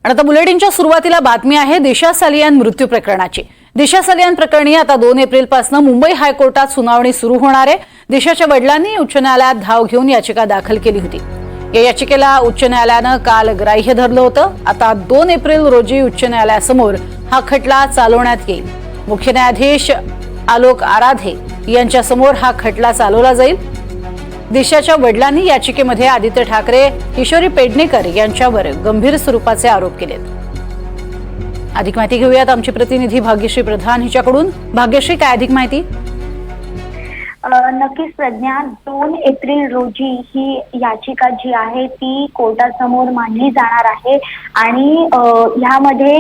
आणि आता बुलेटिनच्या सुरुवातीला बातमी आहे दिशा सालियान मृत्यू प्रकरणाची। दिशा सालियान प्रकरणी आता 2 एप्रिलपासून मुंबई हायकोर्टात सुनावणी सुरू होणार आहे। दिशाच्या वडिलांनी उच्च न्यायालयात धाव घेऊन याचिका दाखल केली होती। या याचिकेला उच्च न्यायालयाने काल ग्राह्य धरलं होतं। आता 2 एप्रिल रोजी उच्च न्यायालयासमोर हा खटला चालवण्यात येईल। मुख्य न्यायाधीश आलोक आराधे यांच्यासमोर हा खटला चालवला जाईल। दिशाच्या वडिलांनी याचिकेमध्ये आदित्य ठाकरे, किशोरी पेडणेकर यांच्यावर गंभीर स्वरूपाचे आरोप केलेत। अधिक माहिती घेऊयात आमची प्रतिनिधी भाग्यश्री प्रधान हिच्याकडून। भाग्यश्री, काय अधिक माहिती? नक्कीच प्रज्ञा, 2 एप्रिल रोजी ही याचिका जी आहे ती कोर्टासमोर मांडली जाणार आहे आणि यामध्ये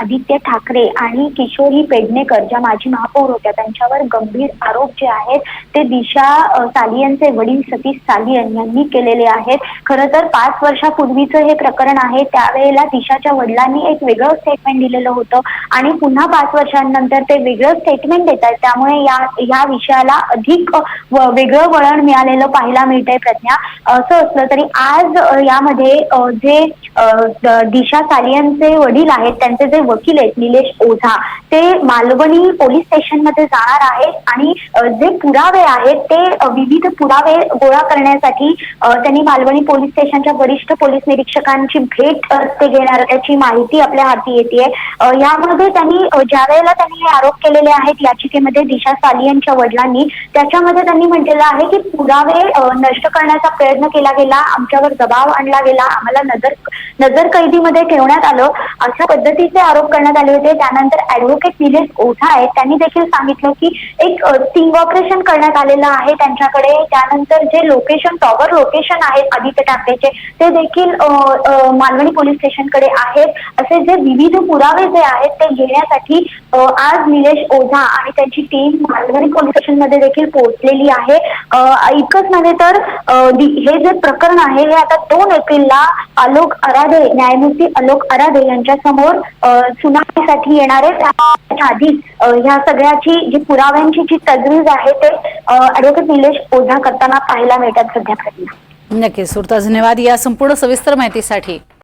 आदित्य ठाकरे आणि किशोरी पेडणेकर ज्या माजी महापौर होत्या त्यांच्यावर गंभीर आरोप जे आहेत ते दिशा सालियनचे वडील सतीश सालियन यांनी केलेले आहेत। खरं तर 5 वर्षापूर्वीचं हे प्रकरण आहे। त्यावेळेला दिशाच्या वडिलांनी एक वेगळं स्टेटमेंट दिलेलं होतं आणि पुन्हा 5 वर्षांनंतर ते वेगळं स्टेटमेंट देत आहेत। त्यामुळे या विषयाला अधिक वेगळं वळण मिळालेलं पाहायला मिळतंय प्रज्ञा। असं असलं तरी आज यामध्ये जे दिशा सालियनचे वडील आहेत त्यांचे जे वकील आहेत निलेश ओझा ते मालवणी पोलीस स्टेशनमध्ये जाणार आहेत आणि जे पुरावे आहेत ते विविध पुरावे गोळा करण्यासाठी त्यांनी मालवणी पोलीस स्टेशनच्या वरिष्ठ पोलीस निरीक्षकांची भेट ते घेणार त्याची माहिती आपल्या हाती येते। यामध्ये त्यांनी ज्या वेळेला त्यांनी हे आरोप केलेले आहेत याचिकेमध्ये दिशा सालियनच्या वडिलांनी त्याच्यामध्ये त्यांनी म्हटलेलं आहे की पुरावे नष्ट करण्याचा प्रयत्न केला गेला, आमच्यावर दबाव आणला गेला, आम्हाला नजर कैदीमध्ये ठेवण्यात आलं, अशा पद्धतीचे आरोप करण्यात आले होते। त्यानंतर ऍडव्होकेट निलेश ओझा आहेत त्यांनी देखील सांगितलं की एक स्टिंग ऑपरेशन करण्यात आलेलं आहे त्यांच्याकडे। त्यानंतर जे टॉवर लोकेशन आहेत आदित्य ठाकरेचे ते देखील मालवणी पोलीस स्टेशनकडे आहेत। असे जे विविध पुरावे जे आहेत ते घेण्यासाठी आज निलेश ओझा आणि त्यांची टीम मालवणी पोलीस स्टेशनमध्ये देखील पोहोचलेली आहे। इतकंच नव्हे तर हे जे प्रकरण आहे हे आता 2 एप्रिलला न्यायमूर्ती आलोक आराधे यांच्या समोर सुनावणीसाठी येणार आहे। त्याच्या आधी ह्या सगळ्याची जी पुराव्यांची जी तजवीज आहे ते ऍडव्होकेट निलेश ओझा करताना पाहायला मिळतात सध्या प्रज्ञा। नक्कीच, सुरता धन्यवाद या संपूर्ण सविस्तर माहितीसाठी।